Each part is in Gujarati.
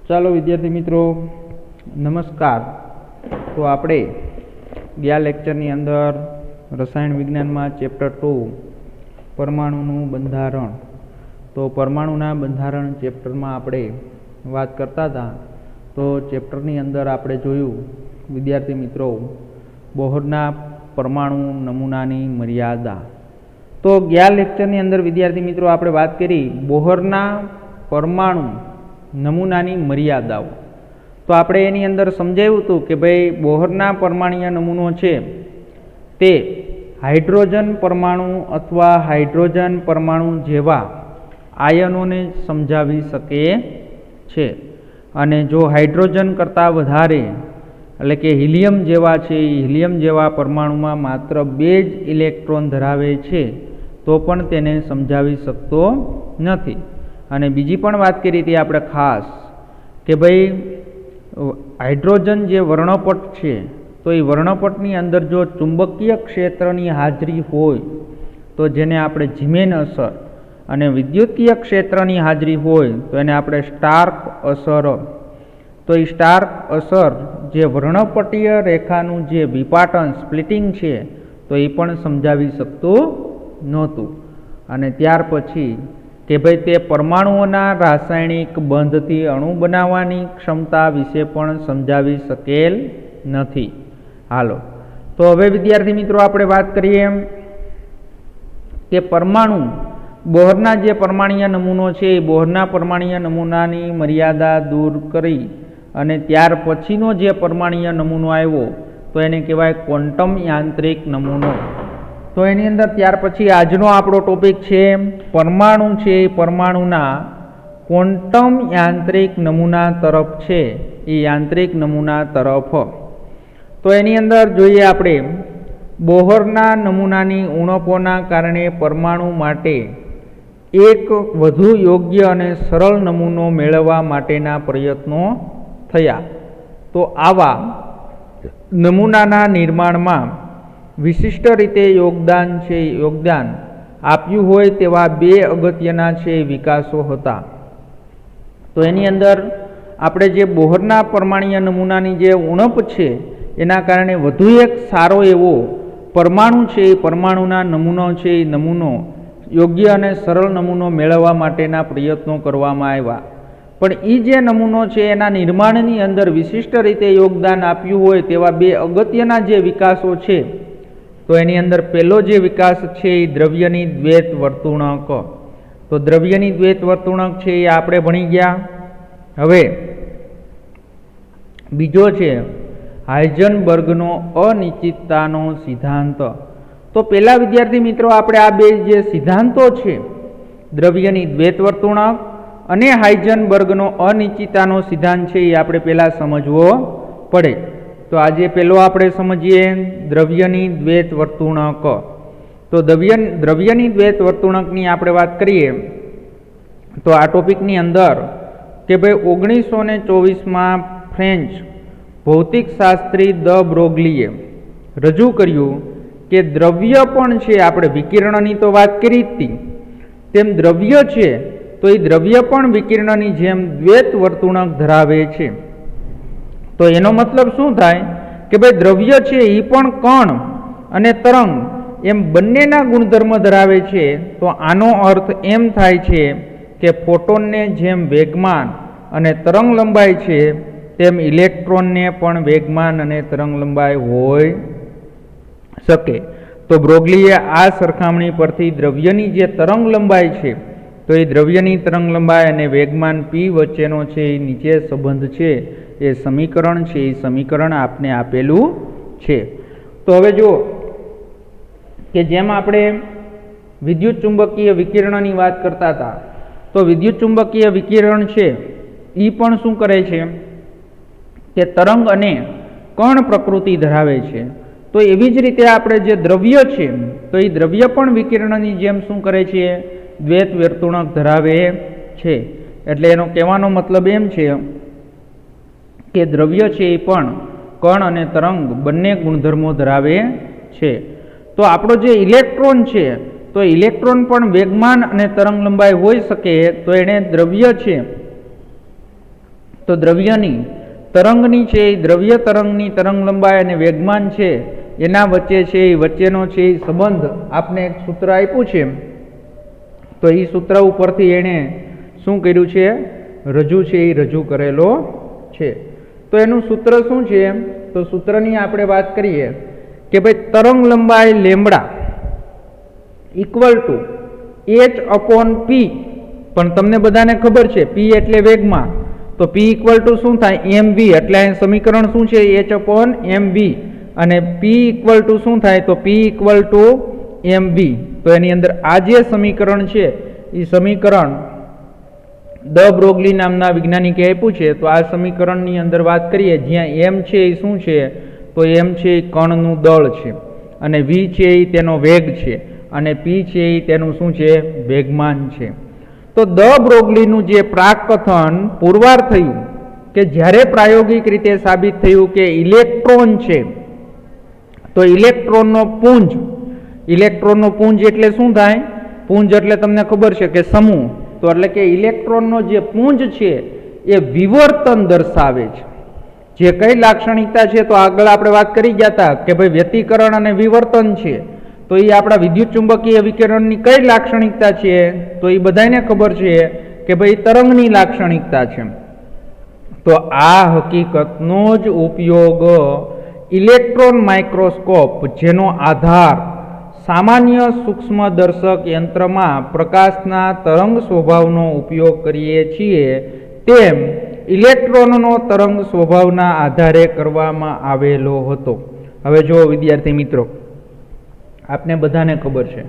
ચાલો વિદ્યાર્થી મિત્રો નમસ્કાર। તો આપણે ગયા લેક્ચરની અંદર રસાયણ વિજ્ઞાનમાં ચેપ્ટર 2 પરમાણુનું બંધારણ, તો પરમાણુના બંધારણ ચેપ્ટરમાં આપણે વાત કરતા હતા। તો ચેપ્ટરની અંદર આપણે જોયું વિદ્યાર્થી મિત્રો બોહરના પરમાણુ નમૂનાની મર્યાદા। તો ગયા લેક્ચરની અંદર વિદ્યાર્થી મિત્રો આપણે વાત કરી બોહરના પરમાણુ નમૂનાની મર્યાદાઓ। તો આપણે એની અંદર સમજાવ્યું હતું કે ભાઈ બોહરના પરમાણુય નમૂનો છે તે હાઇડ્રોજન પરમાણુ અથવા હાઇડ્રોજન પરમાણુ જેવા આયનોને સમજાવી શકે છે, અને જો હાઇડ્રોજન કરતાં વધારે એટલે કે હિલિયમ જેવા છે, હિલિયમ જેવા પરમાણુમાં માત્ર 2 જ ઇલેક્ટ્રોન ધરાવે છે તો પણ તેને સમજાવી શકતો નથી। અને બીજી પણ વાત કરી હતી આપણે ખાસ કે ભાઈ હાઇડ્રોજન જે વર્ણપટ છે તો એ વર્ણપટની અંદર જો ચુંબકીય ક્ષેત્રની હાજરી હોય તો જેને આપણે ઝીમેન અસર, અને વિદ્યુતીય ક્ષેત્રની હાજરી હોય તો એને આપણે સ્ટાર્ક અસર। તો એ સ્ટાર્ક અસર જે વર્ણપટીય રેખાનું જે વિપાટન સ્પ્લિટિંગ છે તો એ પણ સમજાવી શકતું નહોતું। અને ત્યાર પછી કે ભાઈ તે પરમાણુઓના રાસાયણિક બંધથી અણુ બનાવવાની ક્ષમતા વિશે પણ સમજાવી શકેલ નથી। હાલો, તો હવે વિદ્યાર્થી મિત્રો આપણે વાત કરીએ એમ કે પરમાણુ બોહરના જે પરમાણુય નમૂનો છે એ બોહરના પરમાણુય નમૂનાની મર્યાદા દૂર કરી અને ત્યાર પછીનો જે પરમાણુય નમૂનો આવ્યો તો એને કહેવાય ક્વોન્ટમ યાંત્રિક નમૂનો। તો એની અંદર ત્યાર પછી આજનો આપણો ટોપિક છે પરમાણુ છે એ પરમાણુના ક્વોન્ટમ યાંત્રિક નમૂના તરફ છે, એ યાંત્રિક નમૂના તરફ। તો એની અંદર જોઈએ આપણે બોહરના નમૂનાની ઉણપોના કારણે પરમાણુ માટે એક વધુ યોગ્ય અને સરળ નમૂનો મેળવવા માટેના પ્રયત્નો થયા। તો આવા નમૂનાના નિર્માણમાં વિશિષ્ટ રીતે યોગદાન આપ્યું હોય તેવા 2 અગત્યના છે વિકાસો હતા। તો એની અંદર આપણે જે બોહરના પરમાણુય નમૂનાની જે ઉણપ છે એના કારણે વધુ એક સારો એવો પરમાણુ છે એ પરમાણુના નમૂનો છે એ નમૂનો યોગ્ય અને સરળ નમૂનો મેળવવા માટેના પ્રયત્નો કરવામાં આવ્યા। પણ એ જે નમૂનો છે એના નિર્માણની અંદર વિશિષ્ટ રીતે યોગદાન આપ્યું હોય તેવા 2 અગત્યના જે વિકાસો છે તો એની અંદર પહેલો જે વિકાસ છે એ દ્રવ્યની દ્વૈત વર્તુણક। તો દ્રવ્યની દ્વૈત વર્તુણક છે એ આપણે ભણી ગયા। હવે બીજો છે હાઇઝનબર્ગનો અનિશ્ચિતતાનો સિદ્ધાંત। તો પહેલા વિદ્યાર્થી મિત્રો આપણે આ 2 જે સિદ્ધાંતો છે દ્રવ્યની દ્વૈત વર્તુણક અને હાઇઝનબર્ગનો અનિશ્ચિતતાનો સિદ્ધાંત છે એ આપણે પહેલાં સમજવો પડે। તો આજે પહેલો આપણે સમજીએ દ્રવ્યની દ્વૈત વર્તુણક। તો દ્રવ્યની દ્વૈત વર્તુણકની આપણે વાત કરીએ તો આ ટોપિકની અંદર કે ભાઈ 1924માં ફ્રેન્ચ ભૌતિકશાસ્ત્રી દ બ્રોગલીએ રજૂ કર્યું કે દ્રવ્ય પણ છે, આપણે વિકિરણની તો વાત કરી હતી તેમ દ્રવ્ય છે તો એ દ્રવ્ય પણ વિકિરણની જેમ દ્વૈત વર્તુણક ધરાવે છે। તો એનો મતલબ શું થાય કે ભાઈ દ્રવ્ય છે એ પણ કણ અને તરંગ એમ બંનેના ગુણધર્મ ધરાવે છે। તો આનો અર્થ એમ થાય છે કે ફોટોનને જેમ વેગમાન અને તરંગ લંબાઈ છે તેમ ઇલેક્ટ્રોનને પણ વેગમાન અને તરંગ લંબાઈ હોઈ શકે। તો બ્રોગલીએ આ સરખામણી પરથી દ્રવ્યની જે તરંગ લંબાઈ છે તો એ દ્રવ્યની તરંગ લંબાઈ અને વેગમાન p વચ્ચેનો છે એ નીચે સંબંધ છે એ સમીકરણ છે, એ સમીકરણ આપને આપેલું છે। તો હવે જો કે જેમ આપણે વિદ્યુત ચુંબકીય વિકિરણની વાત કરતા હતા તો વિદ્યુત ચુંબકીય વિકિરણ છે એ પણ શું કરે છે કે તરંગ અને કણ પ્રકૃતિ ધરાવે છે। તો એવી જ રીતે આપણે જે દ્રવ્ય છે તો એ દ્રવ્ય પણ વિકિરણની જેમ શું કરે છે, દ્વૈત વર્તુણક ધરાવે છે। એટલે એનો કહેવાનો મતલબ એમ છે કે દ્રવ્ય છે એ પણ કણ અને તરંગ બંને ગુણધર્મો ધરાવે છે। તો આપણો જે ઇલેક્ટ્રોન છે તો ઇલેક્ટ્રોન પણ વેગમાન અને તરંગ લંબાઈ હોઈ શકે, તો એણે દ્રવ્ય છે તો દ્રવ્યની તરંગની છે એ દ્રવ્ય તરંગની તરંગ લંબાઈ અને વેગમાન છે એના વચ્ચે છે એ વચ્ચેનો છે એ સંબંધ આપને એક સૂત્ર આપ્યું છે. તો એ સૂત્ર ઉપરથી એણે શું કર્યું છે? રજૂ છે એ રજૂ કરેલો છે. તો એનું સૂત્ર શું છે? તો સૂત્રની આપણે વાત કરીએ કે ભાઈ તરંગ લંબાઈ લેમ્બડા ઇક્વલ ટુ h/p. પણ તમને બધાને ખબર છે p એટલે વેગમાં, તો p ઇક્વલ ટુ શું થાય? mv. એટલે અહીં સમીકરણ શું છે? h/mv. અને p ઇક્વલ ટુ શું થાય? તો p ઇક્વલ ટુ mv. તો એની અંદર આ જે સમીકરણ છે એ સમીકરણ દ બ્રોગલી નામના વૈજ્ઞાનિકે આપ્યું છે. તો આ સમીકરણની અંદર વાત કરીએ, જ્યાં m છે એ શું છે? તો m છે એ કણનું દળ છે, અને v છે એ તેનો વેગ છે, અને p છે એ તેનું શું છે? વેગમાન છે. તો દ બ્રોગલીનું જે પ્રાકકથન પુરવાર થયું કે જ્યારે પ્રાયોગિક રીતે સાબિત થયું કે ઇલેક્ટ્રોન છે, તો ઇલેક્ટ્રોનનો પુંજ એટલે શું થાય? પુંજ એટલે તમને ખબર છે કે સમૂહ. તો એટલે કે ઇલેક્ટ્રોનનો જે પુંજ છે એ વિવર્તન દર્શાવે છે. જે કઈ લાક્ષણિકતા છે તો આગળ આપણે વાત કરી ગયા હતા કે ભાઈ વ્યતિકરણ અને વિવર્તન છે. તો એ આપણા વિદ્યુત ચુંબકીય વિકિરણની કઈ લાક્ષણિકતા છે? તો એ બધાને ખબર છે કે ભાઈ તરંગની લાક્ષણિકતા છે. તો આ હકીકતનો જ ઉપયોગ ઇલેક્ટ્રોન માઇક્રોસ્કોપ, જેનો આધાર સામાન્ય સૂક્ષ્મદર્શક યંત્રમાં પ્રકાશના તરંગ સ્વભાવનો ઉપયોગ કરીએ છીએ, તેમ ઇલેક્ટ્રોનનો તરંગ સ્વભાવના આધારે કરવામાં આવેલો હતો. હવે જો વિદ્યાર્થી મિત્રો, આપને બધાને ખબર છે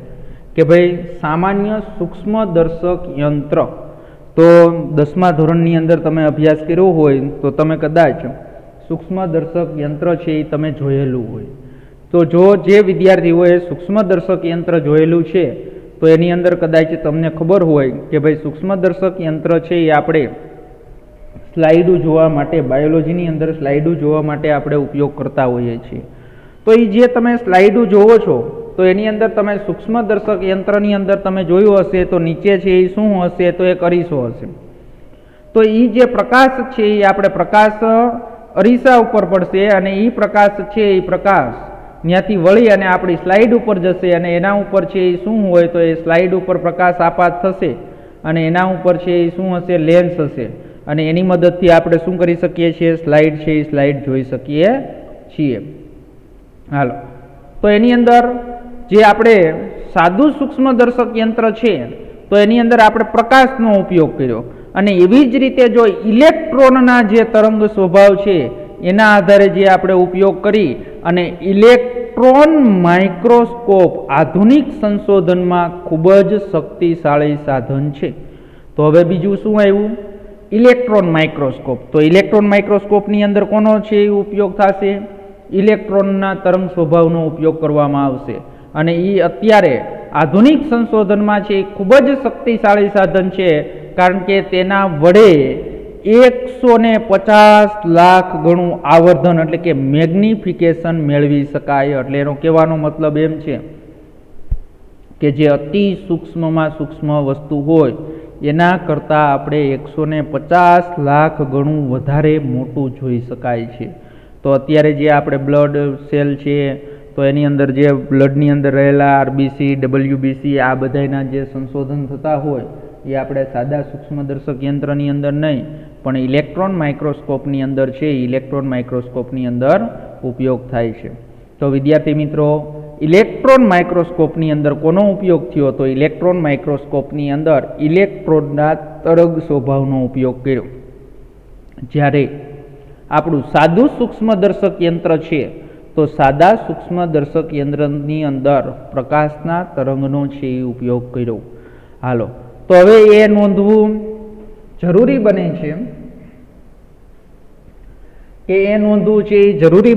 કે ભાઈ સામાન્ય સૂક્ષ્મદર્શક યંત્ર, તો 10મા ધોરણની અંદર તમે અભ્યાસ કર્યો હોય તો તમે કદાચ સૂક્ષ્મદર્શક યંત્ર છે એ તમે જોયેલું હોય. તો જો જે વિદ્યાર્થીઓએ સૂક્ષ્મદર્શક યંત્ર જોયેલું છે તો એની અંદર કદાચ તમને ખબર હોય કે ભાઈ સૂક્ષ્મદર્શક યંત્ર છે એ આપણે સ્લાઇડો જોવા માટે, બાયોલોજીની અંદર સ્લાઇડો જોવા માટે આપણે ઉપયોગ કરતા હોઈએ છીએ. તો એ જે તમે સ્લાઇડો જોવો છો તો એની અંદર તમે સૂક્ષ્મદર્શક યંત્રની અંદર તમે જોયું હશે તો નીચે છે એ શું હશે? તો એક અરીસો હશે. તો એ જે પ્રકાશ છે એ આપણે પ્રકાશ અરીસા ઉપર પડશે, અને એ પ્રકાશ છે એ પ્રકાશ ત્યાંથી વળી અને આપણી સ્લાઇડ ઉપર જશે, અને એના ઉપર છે એ શું હોય? તો એ સ્લાઇડ ઉપર પ્રકાશ આપાત થશે, અને એના ઉપર છે એ શું હશે? લેન્સ હશે, અને એની મદદથી આપણે શું કરી શકીએ છીએ? સ્લાઇડ છે એ સ્લાઇડ જોઈ શકીએ છીએ. હાલો, તો એની અંદર જે આપણે સાદું સૂક્ષ્મદર્શક યંત્ર છે તો એની અંદર આપણે પ્રકાશનો ઉપયોગ કર્યો, અને એવી જ રીતે જો ઇલેક્ટ્રોનના જે તરંગ સ્વભાવ છે એના આધારે જે આપણે ઉપયોગ કરી અને ઇલેક્ટ્રોન માઇક્રોસ્કોપ આધુનિક સંશોધનમાં ખૂબ જ શક્તિશાળી સાધન છે. તો હવે બીજું શું આવ્યું? Electron microscope. તો ઇલેક્ટ્રોન માઇક્રોસ્કોપની અંદર કોનો છે એ ઉપયોગ થશે? ઇલેક્ટ્રોનના તરંગ સ્વભાવનો ઉપયોગ કરવામાં આવશે, અને એ અત્યારે આધુનિક સંશોધનમાં છે એ ખૂબ જ શક્તિશાળી સાધન છે, કારણ કે તેના વડે 150 લાખ ગણું આવર્ધન એટલે કે મેગ્નિફિકેશન મેળવી શકાય. એટલે એનો કહેવાનો મતલબ એમ છે કે જે અતિ સૂક્ષ્મમાં સૂક્ષ્મ વસ્તુ હોય એના કરતાં આપણે 150 લાખ ગણું વધારે મોટું જોઈ શકાય છે. તો અત્યારે જે આપણે બ્લડ સેલ છે તો એની અંદર જે બ્લડની અંદર રહેલા આરબીસી, ડબલ્યુબીસી આ બધાના જે સંશોધન થતા હોય એ આપણે સાદા સૂક્ષ્મદર્શક યંત્રની અંદર નહીં પણ ઇલેક્ટ્રોન માઇક્રોસ્કોપની અંદર છે, ઇલેક્ટ્રોન માઇક્રોસ્કોપની અંદર ઉપયોગ થાય છે. તો વિદ્યાર્થી મિત્રો, ઇલેક્ટ્રોન માઇક્રોસ્કોપની અંદર કોનો ઉપયોગ થયો? તો ઇલેક્ટ્રોન માઇક્રોસ્કોપની અંદર ઇલેક્ટ્રોનના તરંગ સ્વભાવનો ઉપયોગ કર્યો. જ્યારે આપણું સાદું સૂક્ષ્મદર્શક યંત્ર છે તો સાદા સૂક્ષ્મદર્શક યંત્રની અંદર પ્રકાશના તરંગનો છે એ ઉપયોગ કર્યો. હાલો, તો હવે એ નોંધવું જરૂરી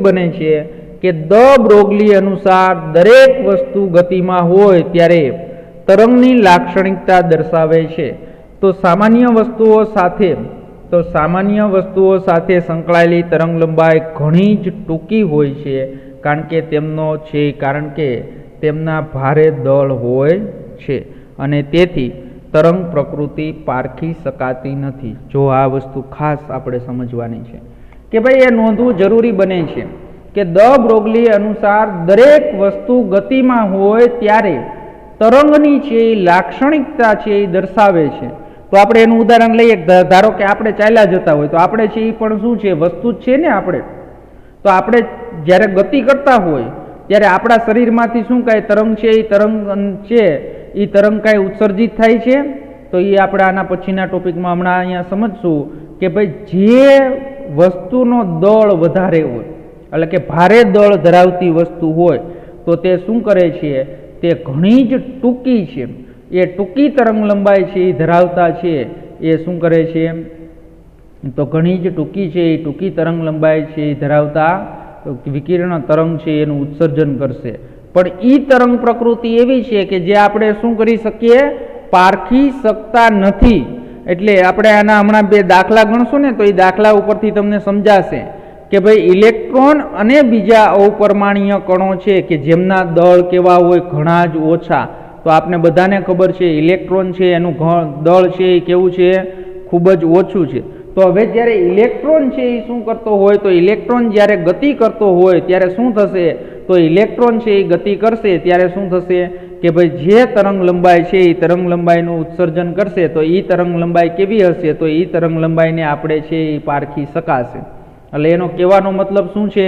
બને છે કે દ બ્રોગલી અનુસાર દરેક વસ્તુ ગતિમાં હોય ત્યારે તરંગની લાક્ષણિકતા દર્શાવે છે. તો સામાન્ય વસ્તુઓ સાથે સંકળાયેલી તરંગ લંબાઈ ઘણી જ ટૂંકી હોય છે, કારણ કે તેમના ભારે દળ હોય છે, અને તેથી તરંગ પ્રકૃતિ પારખી શકાતી નથી. જો આ વસ્તુ ખાસ આપણે સમજવાની છે કે ભાઈ એ નોંધવું જરૂરી બને છે કે દ બ્રોગલી અનુસાર દરેક વસ્તુ ગતિમાં હોય ત્યારે તરંગની છે એ લાક્ષણિકતા છે એ દર્શાવે છે. તો આપણે એનું ઉદાહરણ લઈએ. ધારો કે આપણે ચાલ્યા જતા હોય તો આપણે છે એ પણ શું છે, વસ્તુ જ છે ને. આપણે તો આપણે જ્યારે ગતિ કરતા હોય ત્યારે આપણા શરીરમાંથી શું કાંઈ તરંગ છે એ તરંગ છે એ તરંગ કાંઈ ઉત્સર્જિત થાય છે. તો એ આપણે આના પછીના ટોપિકમાં હમણાં અહીંયા સમજશું કે ભાઈ જે વસ્તુનો દળ વધારે હોય, એટલે કે ભારે દળ ધરાવતી વસ્તુ હોય તો તે શું કરે છે, તે ઘણી જ ટૂંકી છે, એ ટૂંકી તરંગ લંબાઈ છે એ ધરાવતા છે એ શું કરે છે, તો ઘણી જ ટૂંકી છે એ ટૂંકી તરંગ લંબાઈ છે એ ધરાવતા વિકિરણ તરંગ છે એનું ઉત્સર્જન કરશે. પણ ઈ તરંગ પ્રકૃતિ એવી છે કે જે આપણે શું કરી શકીએ, પારખી શકતા નથી. એટલે આપણે આના હમણાં બે દાખલા ગણશું ને તો એ દાખલા ઉપરથી તમને સમજાશે કે ભાઈ ઇલેક્ટ્રોન અને બીજા અપરમાણ્વીય કણો છે કે જેમના દળ કેવા હોય, ઘણા જ ઓછા. તો આપને બધાને ખબર છે ઇલેક્ટ્રોન છે એનું દળ છે એ કેવું છે, ખૂબ જ ઓછું છે. તો હવે જ્યારે ઇલેક્ટ્રોન છે એ શું કરતો હોય, તો ઇલેક્ટ્રોન જ્યારે ગતિ કરતો હોય ત્યારે શું થશે, તો ઇલેક્ટ્રોન છે એ ગતિ કરશે ત્યારે શું થશે કે ભાઈ જે તરંગ લંબાઈ છે એ તરંગ લંબાઈનું ઉત્સર્જન કરશે. તો એ તરંગ લંબાઈ કેવી હશે, તો એ તરંગ લંબાઈને આપણે છે એ પારખી શકાશે. એટલે એનો કહેવાનો મતલબ શું છે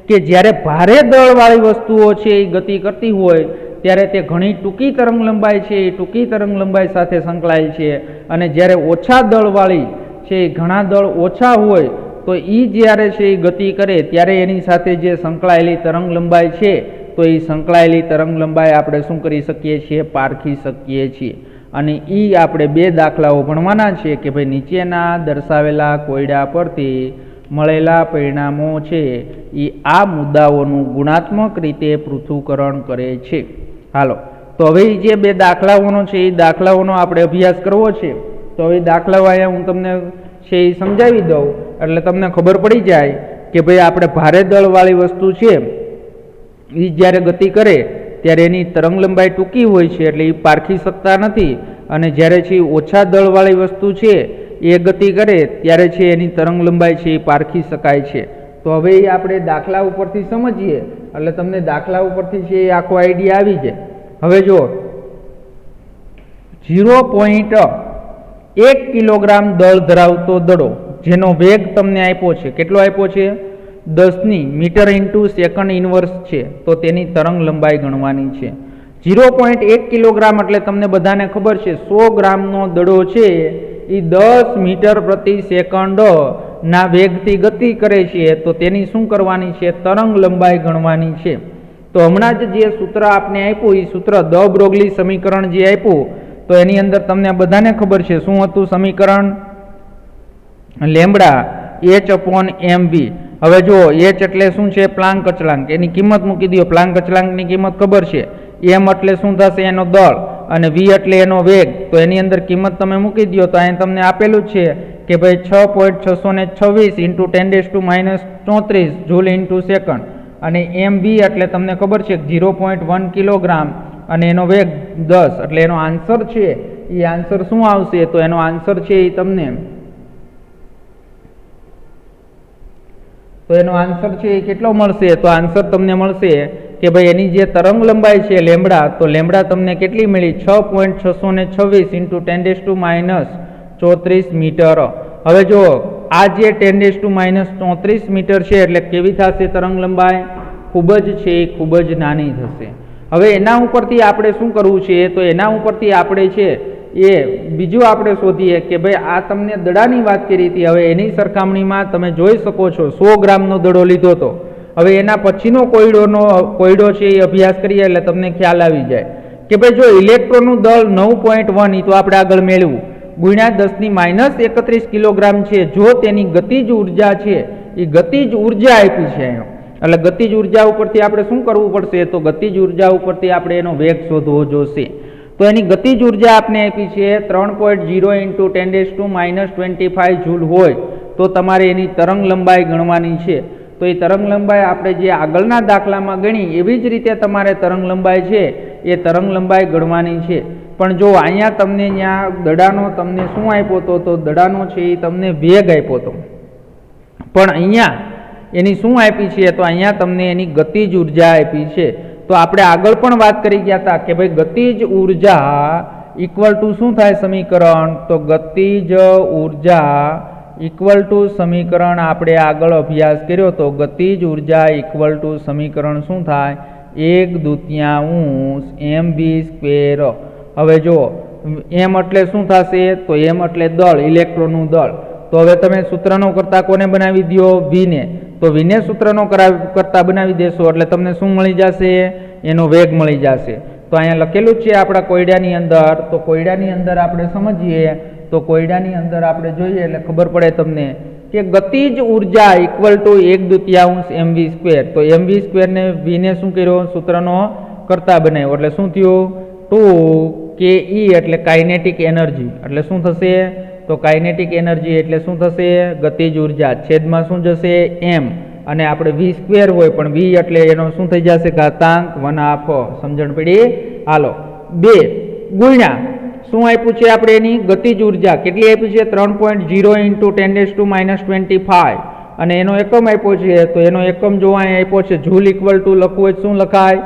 કે જ્યારે ભારે દળવાળી વસ્તુઓ છે એ ગતિ કરતી હોય ત્યારે તે ઘણી ટૂંકી તરંગ લંબાઈ છે એ ટૂંકી તરંગ લંબાઈ સાથે સંકળાયેલ છે, અને જ્યારે ઓછા દળવાળી છે ઘણા દળ ઓછા હોય તો એ જ્યારે છે એ ગતિ કરે ત્યારે એની સાથે જે સંકળાયેલી તરંગ લંબાઈ છે તો એ સંકળાયેલી તરંગ લંબાઈ આપણે શું કરી શકીએ છીએ, પારખી શકીએ છીએ. અને એ આપણે બે દાખલાઓ ભણવાના છે કે ભાઈ નીચેના દર્શાવેલા કોયડા પરથી મળેલા પરિણામો છે એ આ મુદ્દાઓનું ગુણાત્મક રીતે પૃથ્થકરણ કરે છે. હાલો, તો હવે જે બે દાખલાઓનો છે એ દાખલાઓનો આપણે અભ્યાસ કરવો છે. તો હવે દાખલાઓ અહીંયા હું તમને છે એ સમજાવી દઉં એટલે તમને ખબર પડી જાય કે ભાઈ આપણે ભારે દળવાળી વસ્તુ છે એ જ્યારે ગતિ કરે ત્યારે એની તરંગ લંબાઈ ટૂંકી હોય છે એટલે એ પારખી શકતા નથી, અને જ્યારે છે ઓછા દળવાળી વસ્તુ છે એ ગતિ કરે ત્યારે છે એની તરંગ લંબાઈ છે એ પારખી શકાય છે. તો હવે આપણે દાખલા ઉપરથી સમજીએ એટલે તમને દાખલા ઉપરથી છે એ આખો આઈડિયા આવી જાય. હવે જો 0.1 કિલોગ્રામ દળ ધરાવતો દડો જેનો વેગ તમને આપ્યો છે, કેટલો આપ્યો છે, 10 મીટર ઇન્ટુ સેકન્ડ ઇનવર્સ છે, તો તેની તરંગ લંબાઈ ગણવાની છે. 0.1 કિલોગ્રામ એટલે તમને બધાને ખબર છે 100 ગ્રામનો દડો છે એ 10 મીટર પ્રતિ સેકન્ડ ના વેગથી ગતિ કરે છે, તો તેની શું કરવાની છે, તરંગ લંબાઈ ગણવાની છે. તો હમણાં જ જે સૂત્ર આપને આપ્યું એ સૂત્ર દ બ્રોગલી સમીકરણ જે આપ્યું તો એની અંદર તમને બધાને ખબર છે શું હતું સમીકરણ, લેમ્બડા h/mv. હવે જો h એટલે શું છે, પ્લાન્ક અચળાંક, એની કિંમત મૂકી દો. પ્લાન્ક અચળાંકની કિંમત ખબર છે, m એટલે શું થશે, એનો દળ, અને v એટલે એનો વેગ. તો એની અંદર કિંમત તમે મૂકી દો તો અહીં તમને આપેલું છે કે ભાઈ 6.626 ઇન્ટુ 10⁻⁻34 જૂલ ઇન્ટુ સેકન્ડ, અને mv એટલે તમને ખબર છે 0.1 કિલોગ્રામ અને એનો વેગ 10. એટલે એનો આન્સર છે એ આન્સર શું આવશે, તો એનો આન્સર છે એ તમને કેટલો મળશે, તો આન્સર તમને મળશે કે ભાઈ એની જે તરંગ લંબાઈ છે લેમ્બડા, તો લેમ્બડા તમને કેટલી મળી, 6.626 ઇન્ટુ 10⁻⁴ મીટર. હવે જો આ જે 10⁻⁴ મીટર છે એટલે કેવી થશે તરંગ લંબાઈ, ખૂબ જ છે એ ખૂબ જ નાની થશે. હવે એના ઉપરથી આપણે શું કરવું છે, તો એના ઉપરથી આપણે છે એ બીજું આપણે શોધીએ કે ભાઈ આ તમને દડાની વાત કરી હતી, હવે એની સરખામણીમાં તમે જોઈ શકો છો 100 ગ્રામનો દડો લીધો હતો. હવે એના પછીનો કોયડો છે એ અભ્યાસ કરીએ એટલે તમને ખ્યાલ આવી જાય કે ભાઈ જો ઇલેક્ટ્રોનનું દળ 9.1 એ તો આપણે આગળ મેળવ્યું ગુણ્યા 10⁻31 કિલોગ્રામ છે. જો તેની ગતિજ ઉર્જા છે એ ગતિજ ઉર્જા આપી છે અહીંયા, એટલે ગતિજ ઉર્જા ઉપરથી આપણે શું કરવું પડશે, તો ગતિજ ઉર્જા ઉપરથી આપણે એનો વેગ શોધવો જોશે. તો એની ગતિજ ઉર્જા આપણે આપી છે 3.0 ઇન્ટુ 10⁻25 જૂલ હોય તો તમારે એની તરંગ લંબાઈ ગણવાની છે. તો એ તરંગ લંબાઈ આપણે જે આગળના દાખલામાં ગણી એવી જ રીતે તમારે તરંગ લંબાઈ છે એ તરંગ લંબાઈ ગણવાની છે. પણ જો અહીંયા તમને અહીંયા દડાનો તમને શું આપ્યો હતો? તો દડાનો છે એ તમને વેગ આપ્યો હતો, પણ અહીંયા એની શું આપી છે? તો અહીંયા તમને એની ગતિજ ઉર્જા આપી છે. તો આપણે આગળ પણ વાત કરી ગયા હતા કે ભાઈ ગતિજ ઉર્જા ઇક્વલ ટુ શું થાય સમીકરણ? તો ગતિજ ઉર્જા ઇક્વલ ટુ સમીકરણ આપણે આગળ અભ્યાસ કર્યો તો ગતિજ ઉર્જા ઇક્વલ ટુ સમીકરણ શું થાય? 1/2 mv². હવે જો m એટલે શું થશે? તો m એટલે દળ, ઇલેક્ટ્રોનનું દળ. તો હવે તમે સૂત્રનો કરતા કોને બનાવી દો? v ને. તો v ને સૂત્રનો કરતા બનાવી દેશો એટલે તમને શું મળી જશે? એનો વેગ મળી જશે. તો અહીંયા લખેલું છે આપણા કોયડાની અંદર. તો કોયડાની અંદર આપણે સમજીએ તો કોયડાની અંદર આપણે જોઈએ એટલે ખબર પડે તમને કે ગતિજ ઉર્જા ઇક્વલ ટુ 1/2 mv². તો mv² ને v ને શું કર્યો? સૂત્રનો કરતા બનાવ્યો એટલે શું થયું? 2ke એટલે કાઇનેટિક એનર્જી. એટલે શું થશે? તો કાઇનેટિક એનર્જી એટલે શું થશે? ગતિજ ઉર્જા છેદમાં શું જશે? m. અને આપણે v² હોય પણ v એટલે એનો શું થઈ જશે? ઘાતાંક 1/2. સમજણ પડી? હાલો 2 ગુણ્યા શું આપ્યું છે આપણે? એની ગતિજ ઉર્જા કેટલી આપી છે? 3.0 × 10⁻25. અને એનો એકમ આપ્યો છે તો એનો એકમ જો અહીંયા આપ્યો છે જૂલ ઇક્વલ ટુ લખવું હોય શું લખાય?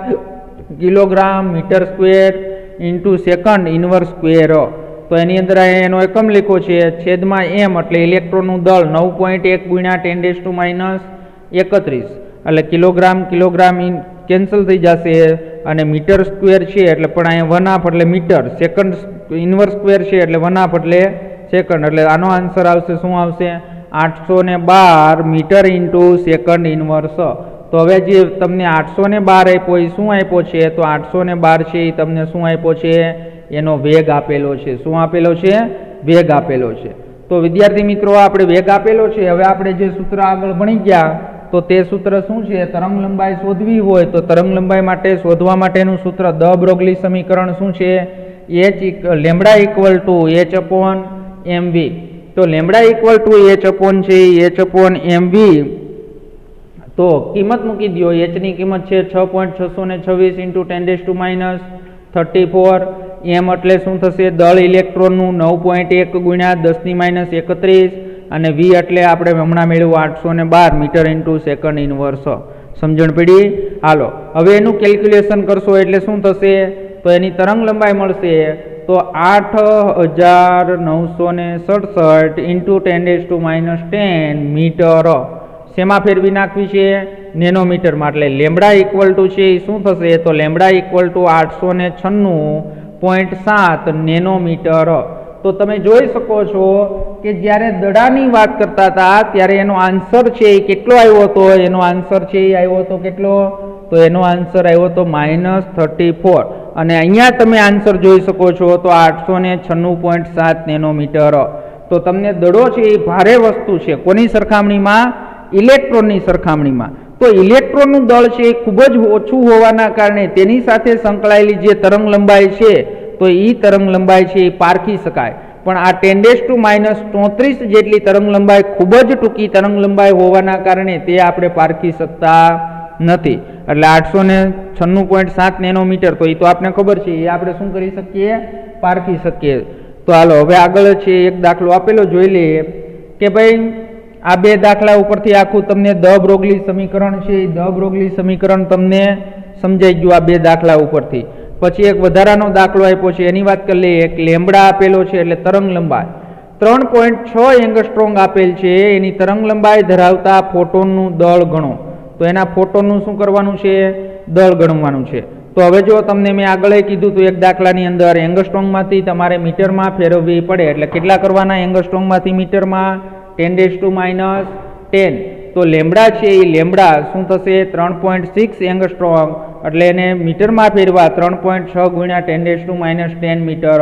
Kilogram metre square into second inverse square. તો એની અંદર એનો એકમ લખ્યો છે છેદમાં m એટલે ઇલેક્ટ્રોનનું દળ 9.1 × 10⁻31. એટલે કિલોગ્રામ કેન્સલ થઈ જશે અને મીટર સ્ક્વેર છે એટલે પણ અહીંયા 1/2 એટલે મીટર, સેકન્ડ ઇન્વર્સ સ્ક્વેર છે એટલે 1/2 એટલે સેકન્ડ. એટલે આનો આન્સર આવશે શું આવશે? 812 મીટર ઇન્ટુ સેકન્ડ ઇન્વર્સ. તો હવે જે તમને 812 આપ્યો એ શું આપ્યો છે? તો 812 છે એ તમને શું આપ્યો છે? એનો વેગ આપેલો છે. શું આપેલો છે? વેગ આપેલો છે. તો વિદ્યાર્થી મિત્રો આપણે વેગ આપેલો છે. હવે આપણે જે સૂત્ર આગળ ભણી ગયા તો તે સૂત્ર શું છે? તરંગ લંબાઈ શોધવી હોય તો તરંગ લંબાઈ માટે શોધવા માટેનું સૂત્ર દ બ્રોગલી સમીકરણ શું છે? Lambda equal to h/mv. તો લેમ્બડા ઇક્વલ ટુ h/mv. તો કિંમત મૂકી દો. h ની કિંમત છે 6.626 × 10⁻34. m એટલે શું થશે? દળ ઇલેક્ટ્રોનનું 9.1 × 10⁻31. અને v એટલે આપણે હમણાં મેળવ્યું 812 મીટર ઇન્ટુ સેકન્ડ ઇન્વર્સ. સમજણ પડી? હાલો હવે એનું કેલ્ક્યુલેશન કરશો એટલે શું થશે? તો એની તરંગ લંબાઈ મળશે તો 8967 × 10⁻10 મીટર. શેમાં ફેરવી નાખવી છે? નેનોમીટરમાં. એટલે લેમ્બડા ઇક્વલ ટુ છે એ શું થશે? તો લેમ્બડા ઇક્વલ ટુ 896.7 નેનોમીટર. તો તમે જોઈ શકો છો કે જ્યારે દડાની વાત કરતા હતા ત્યારે એનો આન્સર છે એ કેટલો આવ્યો હતો? એનો આન્સર છે એ આવ્યો હતો કેટલો? તો એનો આન્સર આવ્યો હતો -34. અને અહીંયા તમે આન્સર જોઈ શકો છો તો 896.7 નેનોમીટર. તો તમને દડો છે એ ભારે વસ્તુ છે. કોની સરખામણીમાં? ઇલેક્ટ્રોનની સરખામણીમાં. તો ઇલેક્ટ્રોનનું દળ છે એ ખૂબ જ ઓછું હોવાના કારણે તેની સાથે સંકળાયેલી જે તરંગ લંબાઈ છે તો એ તરંગ લંબાઈ છે એ પારખી શકાય. પણ આ 10⁻34 જેટલી તરંગ લંબાઈ ખૂબ જ ટૂંકી તરંગ લંબાઈ હોવાના કારણે તે આપણે પારખી શકતા નથી. એટલે 896.7 નેનોમીટર તો એ તો આપણે ખબર છે, એ આપણે શું કરી શકીએ? પારખી શકીએ. તો હાલો હવે આગળ છે એક દાખલો આપેલો જોઈ લઈએ કે ભાઈ આ બે દાખલા ઉપરથી આખું તમને દ બ્રોગલી સમીકરણ છે એ દ બ્રોગલી સમીકરણ તમને સમજાઈ ગયું આ બે દાખલા ઉપરથી. પછી એક વધારાનો દાખલો આપ્યો છે એની વાત કરી લઈએ. એક લેમ્બડા આપેલો છે એટલે તરંગ લંબાઈ 3.6 એંગસ્ટ્રોમ આપેલ છે. એની તરંગ લંબાઈ ધરાવતા ફોટોનનું દળ ગણો. તો એના ફોટોનનું શું કરવાનું છે? દળ ગણવાનું છે. તો હવે જો તમને મેં આગળ કીધું તો એક દાખલાની અંદર એંગસ્ટ્રોમમાંથી તમારે મીટરમાં ફેરવવી પડે. એટલે કેટલા કરવાના એંગસ્ટ્રોમમાંથી મીટરમાં? 10⁻10. તો લેમ્બડા છે એ લેમ્બડા શું થશે? 3.6 એંગસ્ટ્રોમ. એટલે એને મીટરમાં ફેરવા 3.6 × 10⁻10 મીટર.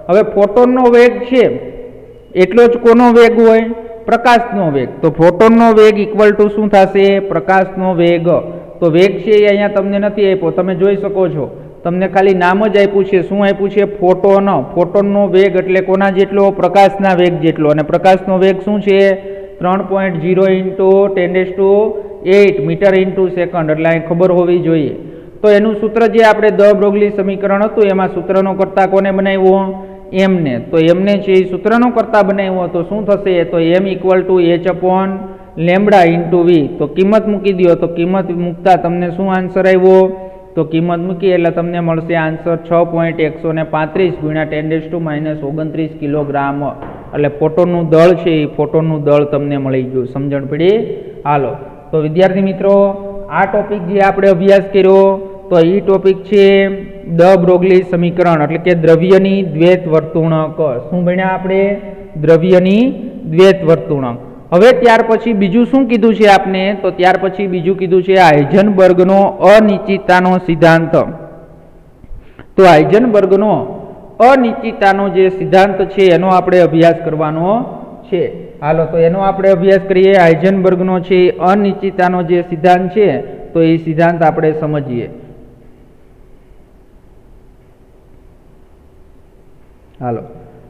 હવે ફોટોનનો વેગ છે એટલો જ કોનો વેગ હોય? પ્રકાશનો વેગ. તો ફોટોનનો વેગ ઇક્વલ ટુ શું થશે? પ્રકાશનો વેગ. તો વેગ છે એ અહીંયા તમને નથી આપ્યો, તમે જોઈ શકો છો. તમને ખાલી નામ જ આપ્યું છે. શું આપ્યું છે? ફોટોન. ફોટોનનો વેગ એટલે કોના જેટલો? પ્રકાશના વેગ જેટલો. અને પ્રકાશનો વેગ શું છે? 3.0 × 10⁸ મીટર ઇન્ટુ સેકન્ડ. એટલે અહીં ખબર હોવી જોઈએ. તો એનું સૂત્ર જે આપણે દ બ્રોગલી સમીકરણ હતું એમાં સૂત્રનો કર્તા કોને બનાવ્યો? એમને. તો એમને છે એ સૂત્રનો કર્તા બનાવ્યો તો શું થશે? તો m equal to h upon lambda into v. તો કિંમત મૂકી દો. તો કિંમત મૂકતા તમને શું આન્સર આવ્યો? તો કિંમત મૂકી એટલે તમને મળશે આન્સર 6.135 ગુણ્યા 10⁻29 કિલોગ્રામ. એટલે ફોટોનનું દળ છે એ ફોટોનનું દળ તમને મળી ગયું. સમજણ પડી? હાલો, તો વિદ્યાર્થી મિત્રો આ ટોપિક જે આપણે અભ્યાસ કર્યો તો એ ટોપિક છે દ બ્રોગલી સમીકરણ એટલે કે દ્રવ્યની દ્વૈત વર્તુણક. શું ભણ્યા આપણે? દ્રવ્યની દ્વૈત વર્તુણક. હવે ત્યાર પછી બીજું શું કીધું છે આપને? તો ત્યાર પછી બીજું કીધું છે હાઇઝનબર્ગનો અનિશ્ચિતતાનો સિદ્ધાંત. તો હાઇઝનબર્ગનો અનિશ્ચિતતાનો જે સિદ્ધાંત છે એનો આપણે અભ્યાસ કરવાનો છે. હાલો, તો એનો આપણે અભ્યાસ કરીએ. હાઇઝનબર્ગનો છે અનિશ્ચિતતાનો જે સિદ્ધાંત છે તો એ સિદ્ધાંત આપણે સમજીએ. હાલો,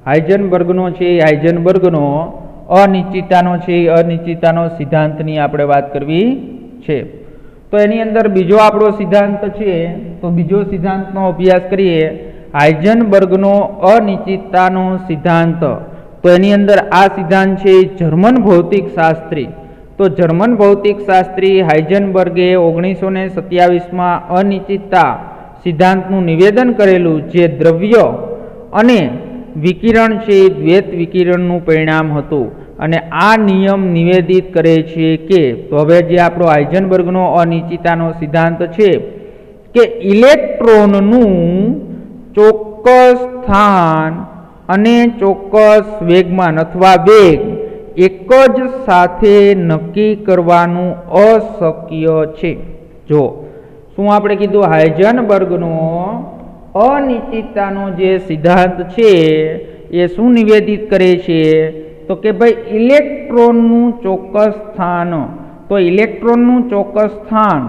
હાઇઝનબર્ગનો છે હાઇઝનબર્ગનો અનિશ્ચિતતાનો સિદ્ધાંતની આપણે વાત કરવી છે. તો એની અંદર બીજો આપણો સિદ્ધાંત છે તો બીજો સિદ્ધાંતનો અભ્યાસ કરીએ. હાઇઝનબર્ગનો અનિશ્ચિતતાનો સિદ્ધાંત. તો એની અંદર આ સિદ્ધાંત છે જર્મન ભૌતિકશાસ્ત્રી. તો જર્મન ભૌતિકશાસ્ત્રી હાઇઝનબર્ગે 1927માં અનિશ્ચિતતા સિદ્ધાંતનું નિવેદન કરેલું જે દ્રવ્ય અને વિકિરણ છે દ્વૈત વિકિરણનું પરિણામ હતું. અને આ નિયમ નિવેદિત કરે છે કે તો હવે જે આપણો હાઇઝનબર્ગનો અનિશ્ચિતતાનો સિદ્ધાંત છે કે ઇલેક્ટ્રોનનું ચોક્કસ સ્થાન અને ચોક્કસ વેગમાન અથવા વેગ એક જ સાથે નક્કી કરવાનું અશક્ય છે. જો શું આપણે કીધું? હાઇઝનબર્ગનો અનિશ્ચિતતાનો જે સિદ્ધાંત છે એ શું નિવેદિત કરે છે? તો કે ભાઈ ઇલેક્ટ્રોનનું ચોક્કસ સ્થાન, તો ઇલેક્ટ્રોનનું ચોક્કસ સ્થાન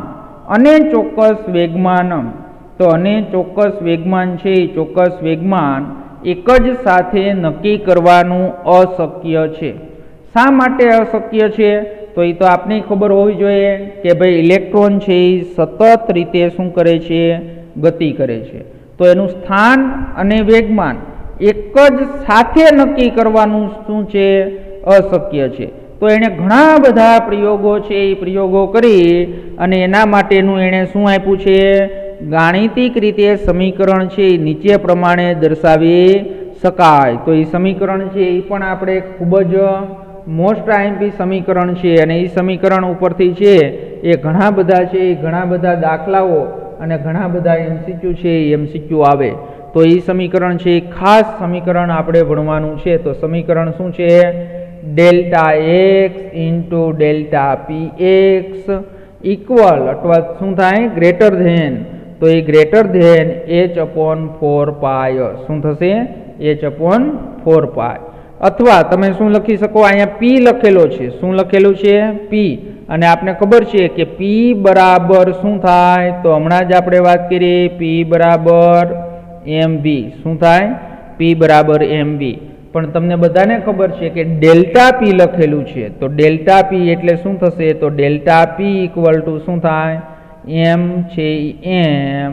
અને ચોક્કસ વેગમાન, તો અને ચોક્કસ વેગમાન છે એ ચોક્કસ વેગમાન એક જ સાથે નક્કી કરવાનું અશક્ય છે. શા માટે અશક્ય છે? તો એ તો આપને ખબર હોવી જોઈએ કે ભાઈ ઇલેક્ટ્રોન છે એ સતત રીતે શું કરે છે? ગતિ કરે છે. તો એનું સ્થાન અને વેગમાન એક જ સાથે નક્કી કરવાનું શું છે? અશક્ય છે. તો એણે ઘણા બધા પ્રયોગો છે એ પ્રયોગો કરી અને એના માટેનું એણે શું આપ્યું છે? ગાણિતિક રીતે સમીકરણ છે એ નીચે પ્રમાણે દર્શાવી શકાય. તો એ સમીકરણ છે એ પણ આપણે ખૂબ જ મોસ્ટ આઈએમપી સમીકરણ છે અને એ સમીકરણ ઉપરથી છે એ ઘણા બધા છે એ ઘણા બધા દાખલાઓ અને ઘણા બધા એમસીક્યુ છે એ એમસીક્યુ આવે. તો એ સમીકરણ છે એ ખાસ સમીકરણ આપણે ભણવાનું છે. તો સમીકરણ શું છે? Delta x into delta p x equal અથવા શું થાય? Greater than. તો એ ગ્રેટર ધેન h/4π. શું થશે? h/4π. અથવા તમે શું લખી શકો? અહીંયા પી લખેલો છે. શું લખેલું છે? પી. અને આપને ખબર છે કે પી બરાબર શું થાય? તો હમણાં જ આપણે વાત કરીએ પી બરાબર mv. શું થાય? પી બરાબર mv. પણ તમને બધાને ખબર છે કે ડેલ્ટા પી લખેલું છે. તો ડેલ્ટા પી એટલે શું થશે? તો ડેલ્ટા પી ઇક્વલ ટુ શું થાય? એમ છે એમ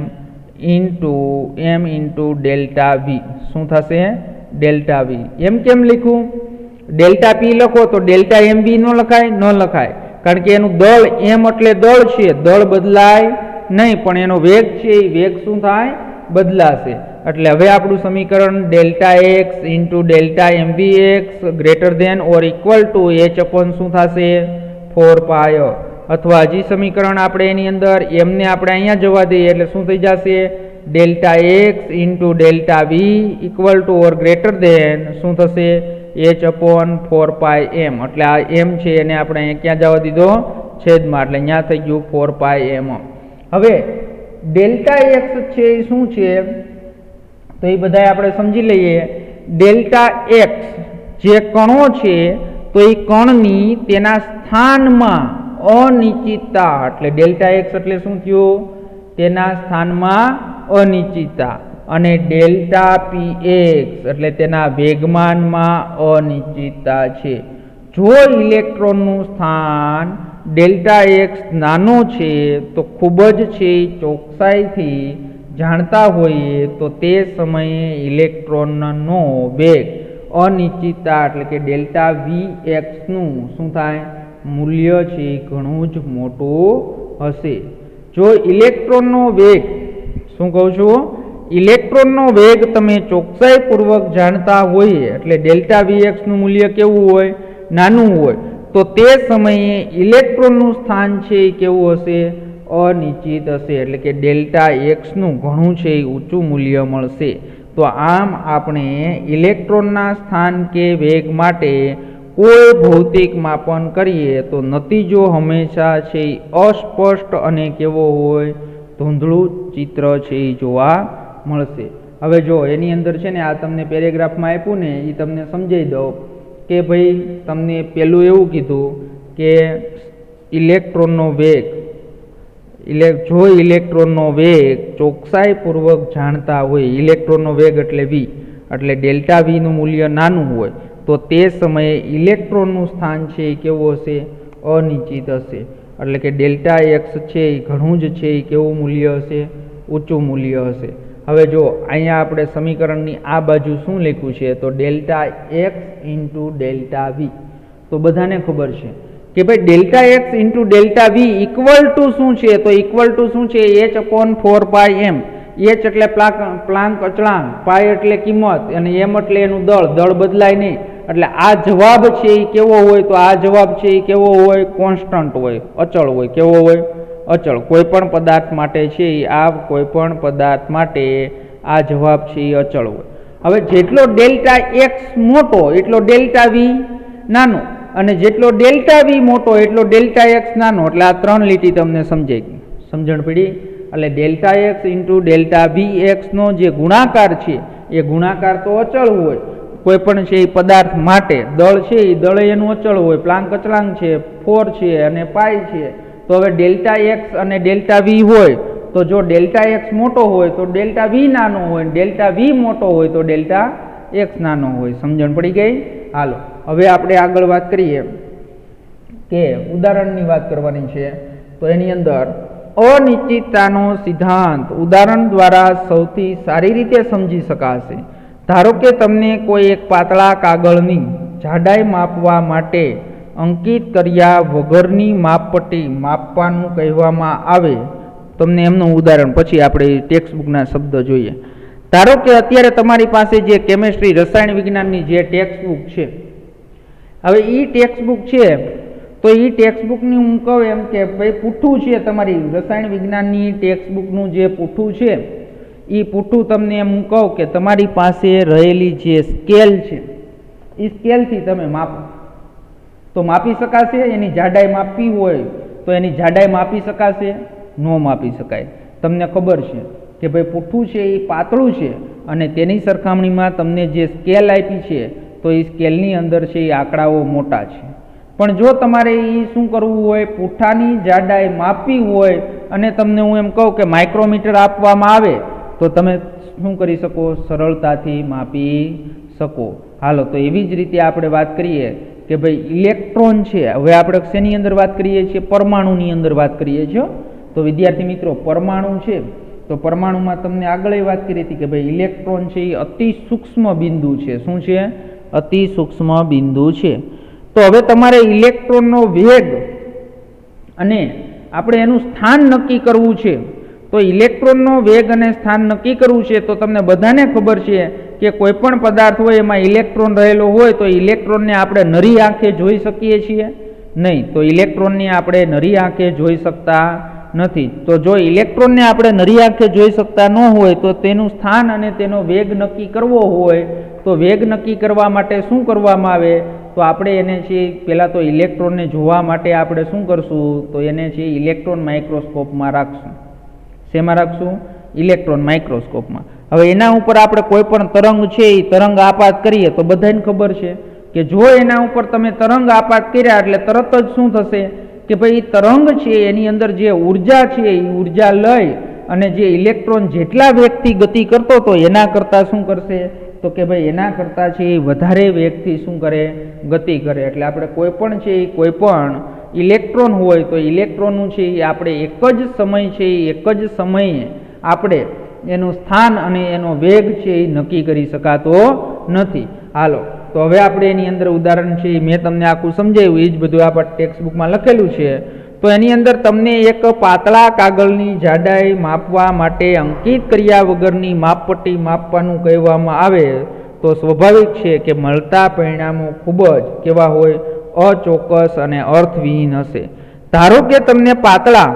ઇન્ટુ ડેલ્ટા વી. શું થશે? ડેલ્ટા વી. એમ કેમ લખું? ડેલ્ટા પી લખો તો ડેલ્ટા એમ વી ન લખાય? ન લખાય, કારણ કે એનું દળ એમ એટલે દળ છે, દળ બદલાય નહીં, પણ એનો વેગ છે એ વેગ શું થાય? બદલાશે. એટલે હવે આપણું સમીકરણ delta x into delta m v x greater than or equal to h/ શું થશે? 4π. અથવા હજી સમીકરણ આપણે એની અંદર એમને આપણે અહીંયા જવા દઈએ એટલે શું થઈ જશે? Delta x into delta v equal to or greater than શું થશે? h/4πm. એટલે આ એમ છે એને આપણે અહીંયા ક્યાં જવા દીધો? છેદમાં. એટલે અહીંયા થઈ ગયું 4πm. હવે ડેલ્ટા એક્સ છે એ શું છે? તો એ બધા આપણે સમજી લઈએ. ડેલ્ટા એક્સ જે કણો છે તો એ કણની તેના સ્થાનમાં અનિશ્ચિતતા, એટલે ડેલ્ટા એક્સ એટલે શું થયું? તેના સ્થાનમાં અનિશ્ચિતતા. અને ડેલ્ટા પી એક્સ એટલે તેના વેગમાનમાં અનિશ્ચિતતા છે. જો ઇલેક્ટ્રોનનું સ્થાન ડેલ્ટા એક્સ નાનો છે તો ખૂબ જ છે ચોકસાઈથી જાણતા હોઈએ તો તે સમયે ઇલેક્ટ્રોનનો વેગ અનિશ્ચિતતા એટલે કે ડેલ્ટા વી એક્સનું શું થાય મૂલ્ય છે ઘણું જ મોટું હશે. જો ઇલેક્ટ્રોનનો વેગ શું કહું છું ઇલેક્ટ્રોનનો વેગ તમે ચોકસાઈપૂર્વક જાણતા હોઈએ એટલે ડેલ્ટા વી એક્સનું મૂલ્ય કેવું હોય નાનું હોય તો તે સમયે ઇલેક્ટ્રોનનું સ્થાન છે એ કેવું હશે અનિશ્ચિત હશે એટલે કે ડેલ્ટા એક્સનું ઘણું છે એ ઊંચું મૂલ્ય મળશે. તો આમ આપણે ઇલેક્ટ્રોનના સ્થાન કે વેગ માટે કોઈ ભૌતિક માપન કરીએ તો નતીજો હંમેશા છે એ અસ્પષ્ટ અને કેવો હોય ધૂંધળું ચિત્ર છે એ જોવા મળશે. હવે જો એની અંદર છે ને આ તમને પેરેગ્રાફમાં આપ્યું ને એ તમને સમજાવી દઉં કે ભાઈ તમને પેલું એવું કીધું કે ઇલેક્ટ્રોનનો વેગ જો ઇલેક્ટ્રોનનો વેગ ચોકસાઈપૂર્વક જાણતા હોય ઇલેક્ટ્રોનનો વેગ એટલે વી એટલે ડેલ્ટા વીનું મૂલ્ય નાનું હોય તો તે સમયે ઇલેક્ટ્રોનનું સ્થાન છે એ કેવું હશે અનિશ્ચિત હશે એટલે કે ડેલ્ટા એક્સ છે એ ઘણું જ છે એ કેવું મૂલ્ય હશે ઊંચું મૂલ્ય હશે. હવે જો અહીંયા આપણે સમીકરણની આ બાજુ શું લખ્યું છે તો delta x into delta v તો બધાને ખબર છે કે ભાઈ delta x into delta v equal to શું છે તો ઇક્વલ ટુ શું છે h/4πm. h એટલે પ્લાન્ક અચળાંક, પાઈ એટલે કિંમત અને m એટલે એનું દળ બદલાય નહીં એટલે આ જવાબ છે એ કેવો હોય તો આ જવાબ છે એ કેવો હોય કોન્સ્ટન્ટ હોય અચળ હોય કેવો હોય અચળ. કોઈ પણ પદાર્થ માટે છે આ કોઈ પણ પદાર્થ માટે આ જવાબ છે એ અચળ હોય. હવે જેટલો ડેલ્ટા એક્સ મોટો એટલો ડેલ્ટા વી નાનો અને જેટલો ડેલ્ટા વી મોટો એટલો ડેલ્ટા એક્સ નાનો એટલે આ ત્રણ લીટી તમને સમજાઈ ગઈ સમજણ પડી. એટલે delta x into delta v એક્સનો જે ગુણાકાર છે એ ગુણાકાર તો અચળ હોય કોઈ પણ છે એ પદાર્થ માટે. દળ છે એ દળ એનું અચળ હોય પ્લાન્ક અચળાંક છે 4 છે અને પાઈ છે. તો હવે ડેલ્ટા એક્સ અને ડેલ્ટા વી હોય તો જો ડેલ્ટા એક્સ મોટો હોય તો ડેલ્ટા વી નાનો હોય ડેલ્ટા વી મોટો હોય તો ડેલ્ટા એક્સ નાનો હોય. સમજણ પડી ગઈ. હાલો હવે આપણે આગળ વાત કરીએ કે ઉદાહરણની વાત કરવાની છે તો એની અંદર અનિશ્ચિતતાનો સિદ્ધાંત ઉદાહરણ દ્વારા સૌથી સારી રીતે સમજી શકાશે. ધારો કે તમને કોઈ એક પાતળા કાગળની જાડાઈ માપવા માટે અંકિત કર્યા વગરની માપપટ્ટી માપવાનું કહેવામાં આવે. તમને એમનું ઉદાહરણ પછી આપણે ટેક્સ્ટબુકના શબ્દ જોઈએ. ધારો કે અત્યારે તમારી પાસે જે કેમેસ્ટ્રી રસાયણ વિજ્ઞાનની જે ટેક્સ્ટબુક છે હવે એ ટેક્સ્ટબુક છે તો એ ટેક્સ્ટબુકની હું કહું એમ કે ભાઈ પુઠ્ઠું છે તમારી રસાયણ વિજ્ઞાનની ટેક્સ્ટબુકનું જે પુઠ્ઠું છે એ પુઠ્ઠું તમને એમ હું કહું કે તમારી પાસે રહેલી જે સ્કેલ છે એ સ્કેલથી તમે માપો તો માપી શકાશે. એની જાડાઈ માપવી હોય તો એની જાડાઈ માપી શકાશે ન માપી શકાય. તમને ખબર છે કે ભાઈ પુઠ્ઠું છે એ પાતળું છે અને તેની સરખામણીમાં તમને જે સ્કેલ આપી છે તો એ સ્કેલની અંદર છે એ આંકડાઓ મોટા છે. પણ જો તમારે એ શું કરવું હોય પુઠ્ઠાની જાડાઈ માપવી હોય અને તમને હું એમ કહું કે માઇક્રોમીટર આપવામાં આવે તો તમે શું કરી શકો સરળતાથી માપી શકો. હાલો તો એવી જ રીતે આપણે વાત કરીએ કે ભાઈ ઇલેક્ટ્રોન છે. હવે આપણે શેની અંદર વાત કરીએ છીએ પરમાણુની અંદર વાત કરીએ છીએ. તો વિદ્યાર્થી મિત્રો પરમાણુ છે તો પરમાણુમાં તમને આગળ વાત કરી હતી કે ભાઈ ઇલેક્ટ્રોન છે એ અતિ સૂક્ષ્મ બિંદુ છે. શું છે અતિ સૂક્ષ્મ બિંદુ છે. તો હવે તમારે ઇલેક્ટ્રોનનો વેગ અને આપણે એનું સ્થાન નક્કી કરવું છે. તો ઇલેક્ટ્રોનનો વેગ અને સ્થાન નક્કી કરવું છે તો તમને બધાને ખબર છે કે કોઈ પણ પદાર્થ હોય એમાં ઇલેક્ટ્રોન રહેલો હોય તો ઇલેક્ટ્રોનને આપણે નરી આંખે જોઈ શકીએ છીએ નહીં. તો ઇલેક્ટ્રોનને આપણે નરી આંખે જોઈ શકતા નથી. તો જો ઇલેક્ટ્રોનને આપણે નરી આંખે જોઈ શકતા ન હોય તો તેનું સ્થાન અને તેનો વેગ નક્કી કરવો હોય તો વેગ નક્કી કરવા માટે શું કરવામાં આવે તો આપણે એને છે પહેલાં તો ઇલેક્ટ્રોનને જોવા માટે આપણે શું કરશું તો એને છે ઇલેક્ટ્રોન માઇક્રોસ્કોપમાં રાખશું. શેમાં રાખશું ઇલેક્ટ્રોન માઇક્રોસ્કોપમાં. હવે એના ઉપર આપણે કોઈ પણ તરંગ છે એ તરંગ આપાત કરીએ તો બધાને ખબર છે કે જો એના ઉપર તમે તરંગ આપાત કર્યા એટલે તરત જ શું થશે કે ભાઈ તરંગ છે એની અંદર જે ઉર્જા છે એ ઉર્જા લઈ અને જે ઇલેક્ટ્રોન જેટલા વેગથી ગતિ કરતો હતો એના કરતાં શું કરશે તો કે ભાઈ એના કરતાં છે એ વધારે વેગથી શું કરે ગતિ કરે. એટલે આપણે કોઈ પણ છે એ કોઈ પણ ઇલેક્ટ્રોન હોય તો ઇલેક્ટ્રોનનું છે એ આપણે એક જ સમય છે એ એક જ સમયે આપણે એનું સ્થાન અને એનો વેગ છે એ નક્કી કરી શકાતો નથી. હાલો તો હવે આપણે એની અંદર ઉદાહરણ છે મેં તમને આખું સમજાવ્યું એ જ બધું આપણે ટેક્સ્ટબુકમાં લખેલું છે. તો એની અંદર તમને એક પાતળા કાગળની જાડાઈ માપવા માટે અંકિત કર્યા વગરની માપપટ્ટી માપવાનું કહેવામાં આવે તો સ્વાભાવિક છે કે મળતા પરિણામો ખૂબ જ કેવા હોય, અચોક્કસ અને અર્થવિહીન હશે. ધારો કે તમને પાતળા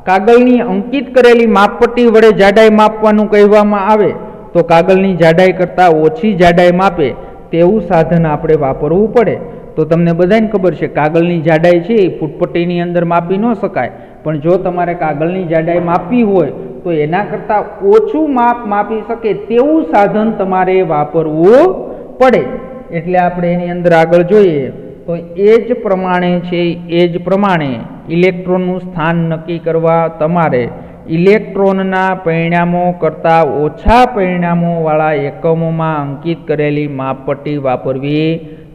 કાગળની અંકિત કરેલી માપપટ્ટી વડે જાડાઈ માપવાનું કહેવામાં આવે તો કાગળની જાડાઈ કરતાં ઓછી જાડાઈ માપે તેવું સાધન આપણે વાપરવું પડે. તો તમને બધાને ખબર છે કાગળની જાડાઈ છે એ ફૂટપટ્ટીની અંદર માપી ન શકાય, પણ જો તમારે કાગળની જાડાઈ માપવી હોય તો એના કરતાં ઓછું માપ માપી શકે તેવું સાધન તમારે વાપરવું પડે. એટલે આપણે એની અંદર આગળ જોઈએ તો એ જ પ્રમાણે છે એ જ પ્રમાણે ઇલેક્ટ્રોનનું સ્થાન નક્કી કરવા તમારે ઇલેક્ટ્રોનના પરિણામો કરતાં ઓછા પરિણામોવાળા એકમોમાં અંકિત કરેલી માપપટ્ટી વાપરવી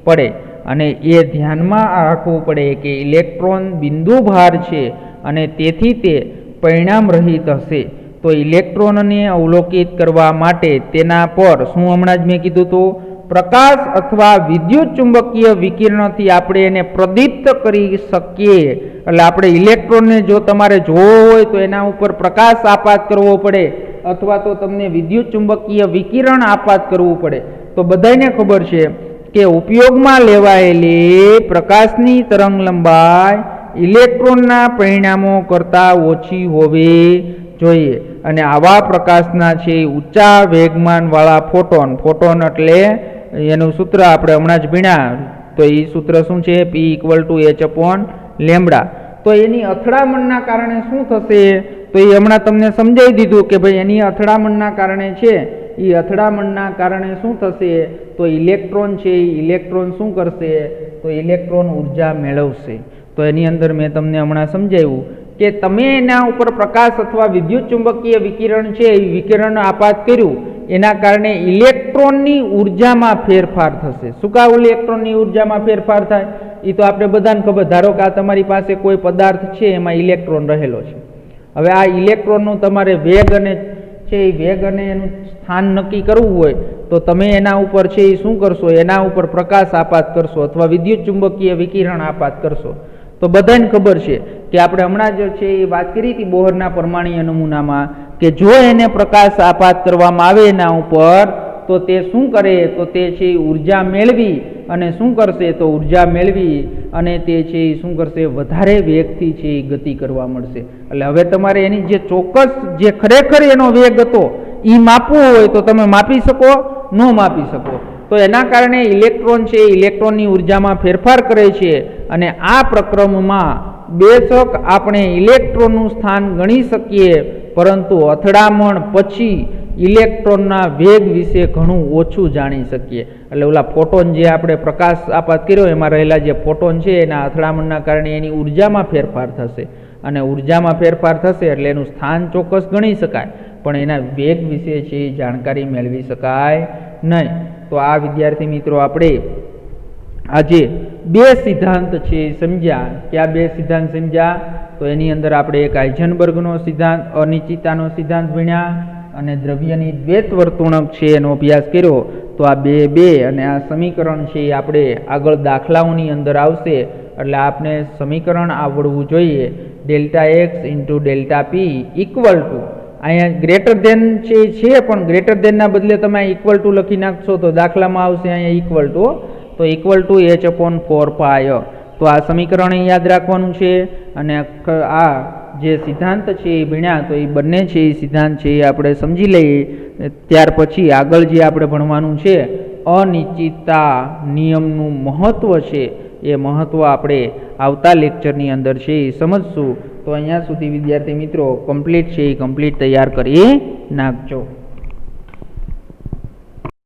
પડે. અને એ ધ્યાનમાં રાખવું પડે કે ઇલેક્ટ્રોન બિંદુભાર છે અને તેથી તે પરિણામ રહિત હશે. તો ઇલેક્ટ્રોનને અવલોકિત કરવા માટે તેના પર શું હમણાં જ મેં કીધું હતું, પ્રકાશ અથવા વિદ્યુત ચુંબકીય વિકિરણથી આપણે એને પ્રદીપ્ત કરી શકીએ. એટલે આપણે ઇલેક્ટ્રોનને જો તમારે જોવો હોય તો એના ઉપર પ્રકાશ આપાત કરવો પડે અથવા તો તમને વિદ્યુત ચુંબકીય વિકિરણ આપાત કરવું પડે. તો બધાને ખબર છે કે ઉપયોગમાં લેવાયેલી પ્રકાશની તરંગલંબાઈ ઇલેક્ટ્રોનના પરિણામો કરતાં ઓછી હોવી જોઈએ. અને આવા પ્રકાશના છે ઊંચા વેગમાનવાળા ફોટોન એટલે એનું સૂત્ર આપણે હમણાં જ ભણ્યા. તો એ સૂત્ર શું છે? P=h/λ. તો એની અથડામણના કારણે શું થશે? તો એ હમણાં તમને સમજાવી દીધું કે ભાઈ એની અથડામણના કારણે છે એ અથડામણના કારણે શું થશે? તો ઇલેક્ટ્રોન છે ઇલેક્ટ્રોન શું કરશે? તો ઇલેક્ટ્રોન ઉર્જા મેળવશે. તો એની અંદર મેં તમને હમણાં સમજાવ્યું કે તમે એના ઉપર પ્રકાશ અથવા વિદ્યુત ચુંબકીય વિકિરણ છે એ વિકિરણ આપાત કર્યું એના કારણે ઇલેક્ટ્રોનની ઉર્જામાં ફેરફાર થશે. શું કાં ઇલેક્ટ્રોનની ઉર્જામાં ફેરફાર થાય? એ તો આપણે બધાને ખબર. ધારો કે આ તમારી પાસે કોઈ પદાર્થ છે એમાં ઇલેક્ટ્રોન રહેલો છે. હવે આ ઇલેક્ટ્રોનનું તમારે વેગ અને છે એ વેગ અને એનું સ્થાન નક્કી કરવું હોય તો તમે એના ઉપર છે એ શું કરશો? એના ઉપર પ્રકાશ આપાત કરશો અથવા વિદ્યુત ચુંબકીય વિકિરણ આપાત કરશો. તો બધાને ખબર છે કે આપણે હમણાં જ છે એ વાત કરી હતી બોહરના પરમાણ્વીય નમૂનામાં કે જો એને પ્રકાશ આપાત કરવામાં આવે એના ઉપર તો તે શું કરે? તો તે છે ઉર્જા મેળવી અને શું કરશે? તો ઉર્જા મેળવી અને તે છે એ શું કરશે? વધારે વેગથી છે એ ગતિ કરવા મળશે. એટલે હવે તમારે એની જે ચોક્કસ જે ખરેખર એનો વેગ હતો એ માપવું હોય તો તમે માપી શકો? ન માપી શકો. તો એના કારણે ઇલેક્ટ્રોન છે ઇલેક્ટ્રોનની ઉર્જામાં ફેરફાર કરે છે અને આ પ્રક્રમમાં બેશક આપણે ઇલેક્ટ્રોનનું સ્થાન ગણી શકીએ પરંતુ અથડામણ પછી ઇલેક્ટ્રોનના વેગ વિશે ઘણું ઓછું જાણી શકીએ. એટલે ઓલા ફોટોન જે આપણે પ્રકાશ આપાત કર્યો એમાં રહેલા જે ફોટોન છે એના અથડામણના કારણે એની ઉર્જામાં ફેરફાર થશે અને ઉર્જામાં ફેરફાર થશે એટલે એનું સ્થાન ચોક્કસ ગણી શકાય પણ એના વેગ વિશે છે એ જાણકારી મેળવી શકાય નહીં. તો આ વિદ્યાર્થી મિત્રો આપણે આજે બે સિદ્ધાંત છે સમજ્યા. કયા બે સિદ્ધાંત સમજ્યા? તો એની અંદર આપણે એક હાઇઝનબર્ગનો સિદ્ધાંત અનિશ્ચિતતાનો સિદ્ધાંત ભણ્યા અને દ્રવ્યની દ્વૈત વર્તુણક છે એનો અભ્યાસ કર્યો. તો આ બે અને આ સમીકરણ છે એ આપણે આગળ દાખલાઓની અંદર આવશે એટલે આપણે સમીકરણ આવડવું જોઈએ. ΔX × ΔP ઇક્વલ ટુ અહીંયા ગ્રેટર ધેન છે પણ ગ્રેટર ધેનના બદલે તમે ઇક્વલ ટુ લખી નાખશો તો દાખલામાં આવશે અહીંયા ઇક્વલ ટુ. તો ઇક્વલ ટુ h/4π. તો આ સમીકરણ યાદ રાખવાનું છે અને આ જે સિદ્ધાંત છે એ ભણ્યા તો એ બંને છે એ સિદ્ધાંત છે એ આપણે સમજી લઈએ. ત્યાર પછી આગળ જે આપણે ભણવાનું છે અનિશ્ચિતતા નિયમનું મહત્ત્વ છે એ મહત્ત્વ આપણે આવતા લેક્ચરની અંદર છે એ સમજશું. તો અહીંયા સુધી વિદ્યાર્થી મિત્રો કમ્પ્લીટ છે એ કમ્પ્લીટ તૈયાર કરી નાખજો.